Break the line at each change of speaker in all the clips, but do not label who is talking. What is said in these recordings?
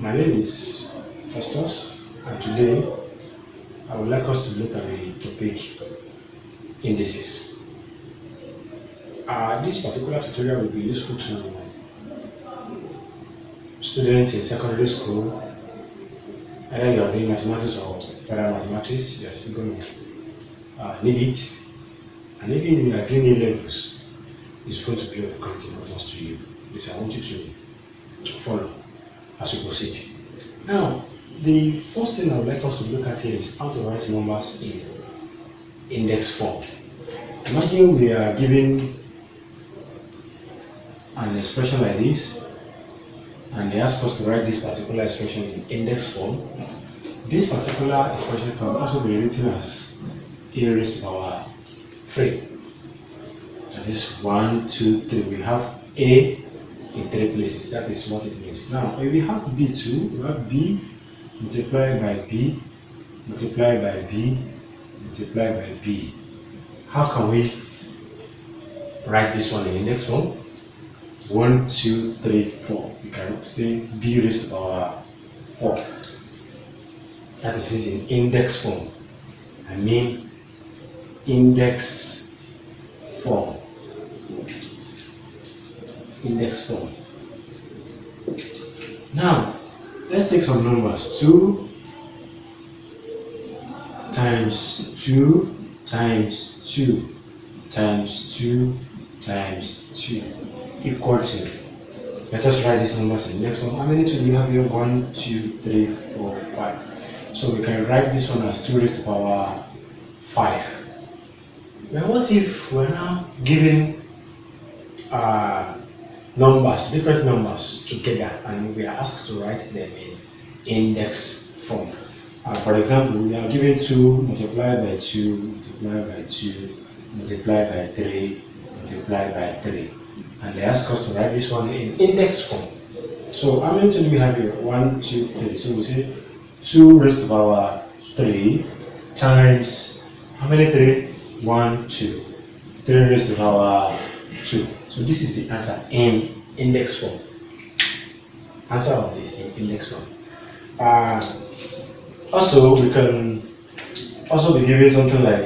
My name is Festus, and today I would like us to look at the topic indices. This particular tutorial will be useful to students in secondary school, either you are doing mathematics or para-mathematics, you are still going to need it, and even if you are doing A-levels, it's going to be of great importance to you. Yes, I want you to follow as we proceed. Now, the first thing I would like us to look at here is how to write numbers in index form. Imagine we are given an expression like this, and they ask us to write this particular expression in index form. This particular expression can also be written as a raised to the power 3. That is 1, 2, 3. We have A in 3 places. That is what it means. Now, if we have B too, we have B multiplied by B, multiplied by B, multiplied by B. How can we write this one in index form? 1, 2, 3, 4. You can say B raised to the power 4. That is it in index form. I mean index form. Index form. Now, let's take some numbers. 2 times 2 times 2 times 2 times 2 equal to, let us write these numbers in index form. How many 2 do you have here? 1, 2, 3, 4, 5. So we can write this one as 2 raised to the power 5. Now what if we're now giving numbers, different numbers together, and we are asked to write them in index form? For example, we are given 2 multiplied by 2 multiplied by 2 multiplied by 3 multiplied by 3, and they ask us to write this one in index form. So how many 2 do we have here? 1, 2, 3. So we say 2 raised to the power 3 times how many 3? 1, 2. 3 raised to the power 2. So this is the answer in index form. Answer of this in index form. Also, we can also be given something like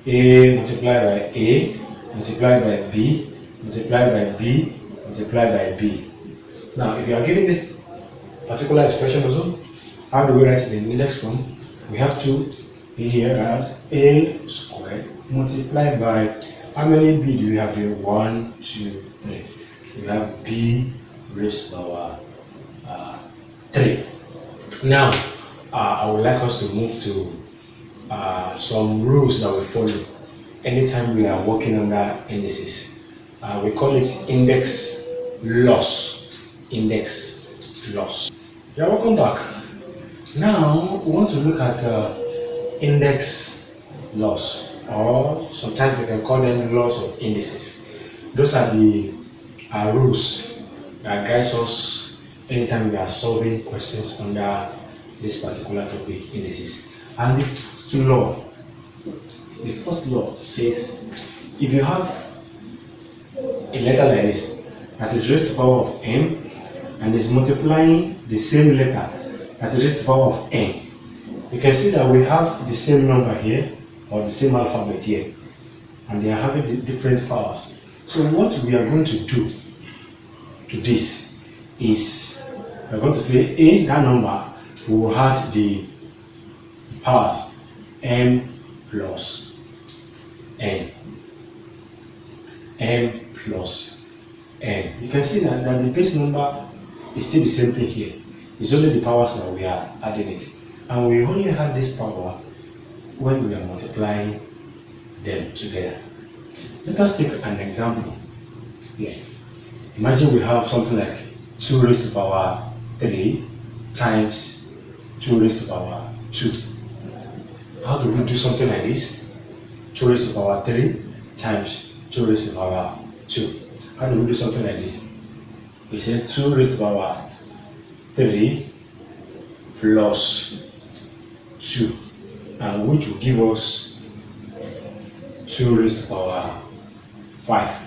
A multiplied by A multiplied by B multiplied by B multiplied by B. Now, if you are given this particular expression also, how do we write it in index form? We have to be here as A squared multiplied by, how many B do we have here? 1, 2, 3. We have B raised to the power 3. Now, I would like us to move to some rules that we follow anytime we are working under indices. We call it index loss. Index loss. You're welcome back. Now, we want to look at index loss, or sometimes we can call them laws of indices. Those are the rules that guides us anytime we are solving questions under this particular topic, indices. And the first law says, if you have a letter like this that is raised to the power of n and is multiplying the same letter that is raised to the power of n, you can see that we have the same number here, or the same alphabet here, and they are having different powers. So what we are going to do to this is, we are going to say A, that number will have the powers m plus n, m plus n. You can see that the base number is still the same thing here. It's only the powers that we are adding it, and we only have this power when we are multiplying them together. Let us take an example here. Imagine we have something like 2 raised to the power 3 times 2 raised to the power 2. How do we do something like this? 2 raised to the power 3 times 2 raised to the power 2. How do we do something like this? We say 2 raised to the power 3 plus 2, and which will give us 2 raised to the power 5.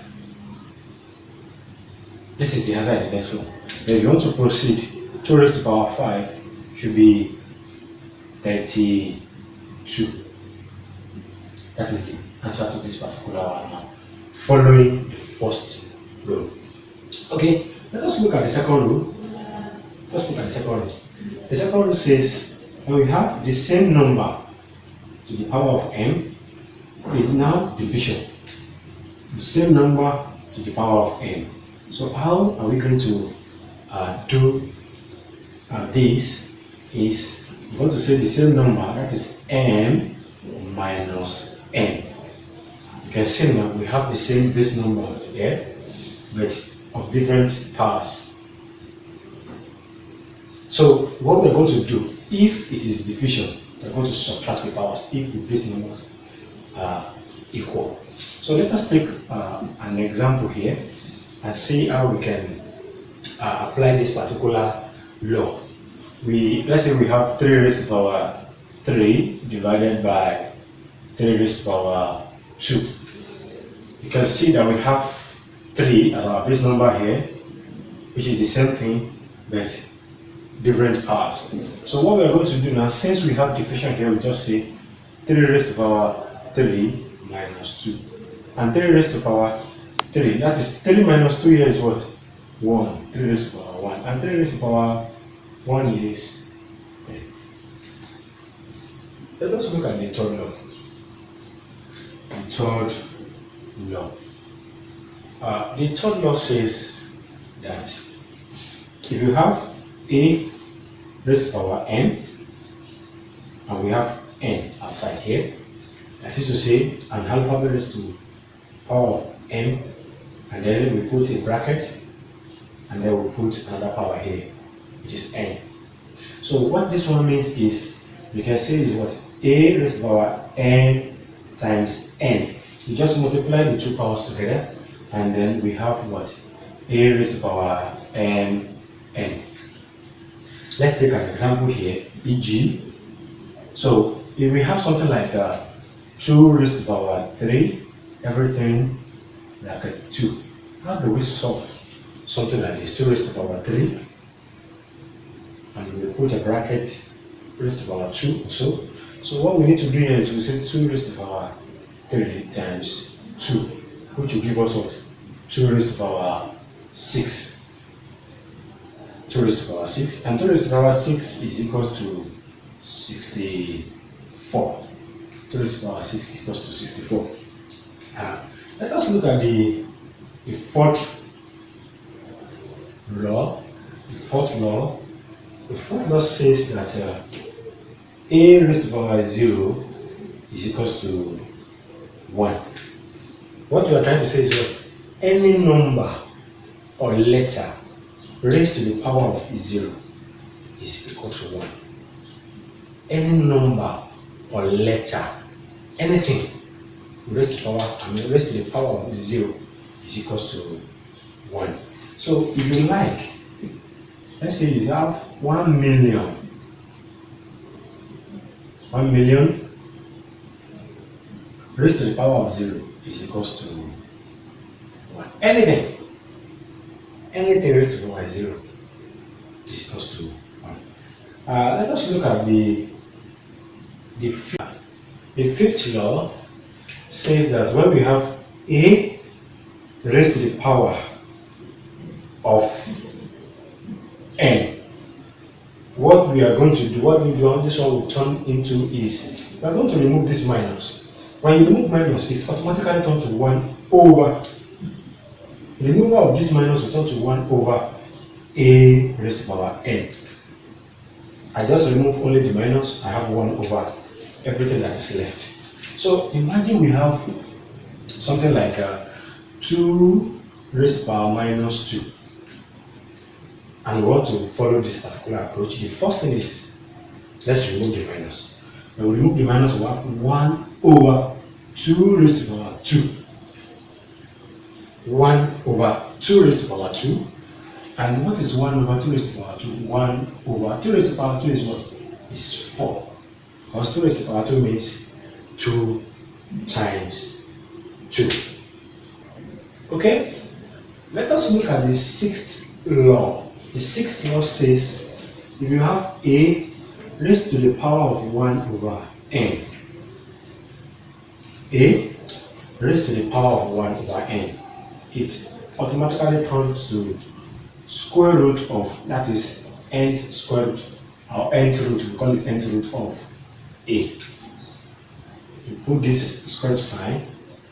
This is the answer in the next one. Then you want to proceed 2 raised to the power 5 should be 32. That is the answer to this particular one now, following the first rule. Okay, let us look at the second rule. Let's look at the second rule. The second rule says when we have the same number to the power of n is now division. The same number to the power of n. So how are we going to do this? Is we're going to say the same number, that is m minus n. You can see now we have the same base number here, but of different powers. So what we're going to do, if it is division, we're going to subtract the powers if the base numbers are equal. So let us take an example here and see how we can apply this particular law. Let's say we have 3 raised to the power 3 divided by 3 raised to the power 2. You can see that we have 3 as our base number here, which is the same thing but different powers. So what we are going to do now, since we have division here, we just say 3 raised to the power 3 minus 2. And 3 raised to the power 3, that is 3 minus 2 here is what? 1. 3 raised to the power 1. And 3 raised to the power 1 is 3. Let us look at the third law. The third law. The third law says that if you have a raised to the power n and we have n outside here, that is to say an alphabet raised to the power of n, and then we put a bracket and then we put another power here, which is n. So what this one means is, you can say is what? A raised to the power n times n. You just multiply the two powers together and then we have what? A raised to the power n. Let's take an example here, e.g. So if we have something like 2 raised to the power 3, everything bracket 2. How do we solve something like this? 2 raised to the power 3, and we put a bracket raised to the power 2 also. So what we need to do here is we say 2 raised to the power 3 times 2, which will give us what? 2 raised to the power 6. 2 raised to the power 6, and 2 raised to the power 6 is equal to 64. 2 raised to the power 6 equals to 64. Let us look at the fourth law. The fourth law says that a raised to the power 0 is equals to 1. What we are trying to say is that any number or letter raised to the power of 0 is equal to 1. Any number or letter, anything raised to the power of 0 is equals to 1. So if you like, let's say you have 1 million. 1 million raised to the power of 0 is equals to 1. Anything raised to the power of 0 is equals to 1. Let us look at the fifth law. Says that when we have a raised to the power of n, what we are going to do, what this one will turn into is, we are going to remove this minus. When you remove minus, it automatically turns to 1 over. The removal of this minus will turn to 1 over a raised to the power n. I just remove only the minus, I have 1 over everything that is left. So imagine we have something like 2 raised to the power minus 2, and we want to follow this particular approach. The first thing is, let's remove the minus. When we remove the minus, we have 1 over 2 raised to the power 2. 1 over 2 raised to the power 2. And what is 1 over 2 raised to the power 2? 1 over 2 raised to the power 2 is what? Is 4. Because 2 raised to the power 2 means 2 times 2. Okay? Let us look at the sixth law. The sixth law says if you have a raised to the power of 1 over n, a raised to the power of 1 over n, it automatically turns to square root of, that is nth square root, or nth root, we call it nth root of a. You put this square sign,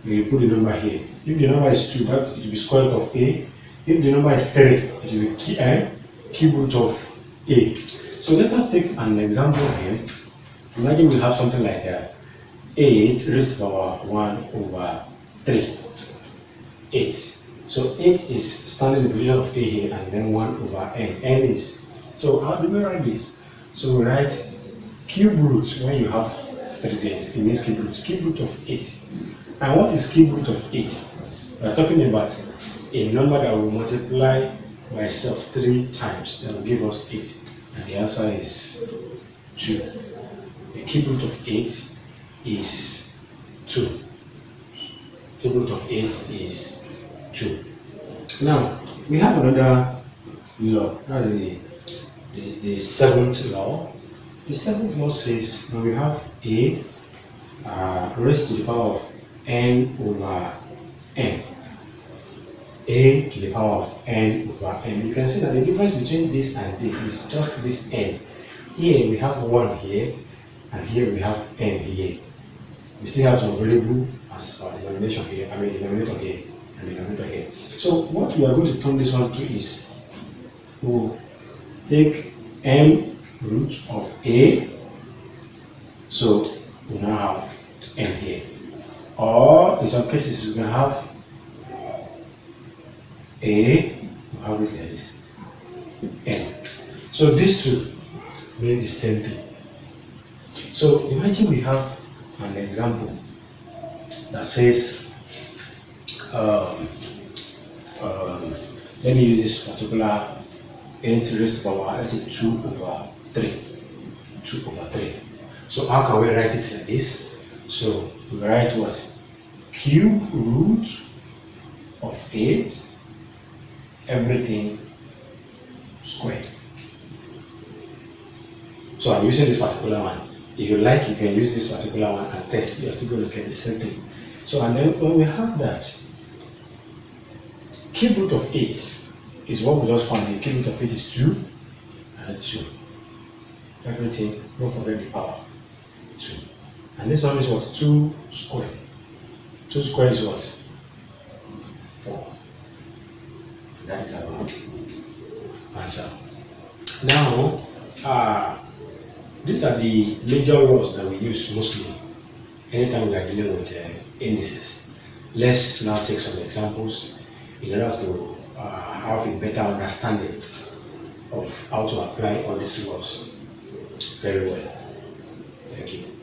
you put the number here. If the number is 2, that it will be square root of a. If the number is 3, it will be cube root of a. So let us take an example here. Imagine we have something like 8 raised to the power 1 over 3. 8. So 8 is standing in the position of a here, and then 1 over n. N is, so how do we write this? So we write cube root when you have 3 days. It means cube root of 8. And what is cube root of 8? We are talking about a number that will multiply by itself 3 times. That will give us 8. And the answer is 2. The cube root of 8 is 2. Cube root of 8 is 2. Now, we have another law. That's the seventh law. The seventh law says when we have a raised to the power of n over n. A to the power of n over n. You can see that the difference between this and this is just this n. Here we have 1 here, and here we have n here. We still have some variable as our denomination here, denominator here, and denominator here. So what we are going to turn this one to is, we'll take n root of a, so we now have n here. Or in some cases we can have a, we have it like this, n. So these two means the same thing. So imagine we have an example that says, let me use this particular n raised to the power, let's say 2 over 3. 2 over 3. So how can we write it like this? So we write what? Cube root of 8, everything squared. So I'm using this particular one. If you like, you can use this particular one and test. You're still going to get the same thing. So, and then when we have that, cube root of 8 is what we just found. The cube root of 8 is 2 and 2. Everything, don't forget the power. 2. And this one is what? 2 squared. 2 squared is what? 4. That is our answer. Now, these are the major laws that we use mostly anytime we are dealing with indices. Let's now take some examples in order to have a better understanding of how to apply all these laws very well. Thank you.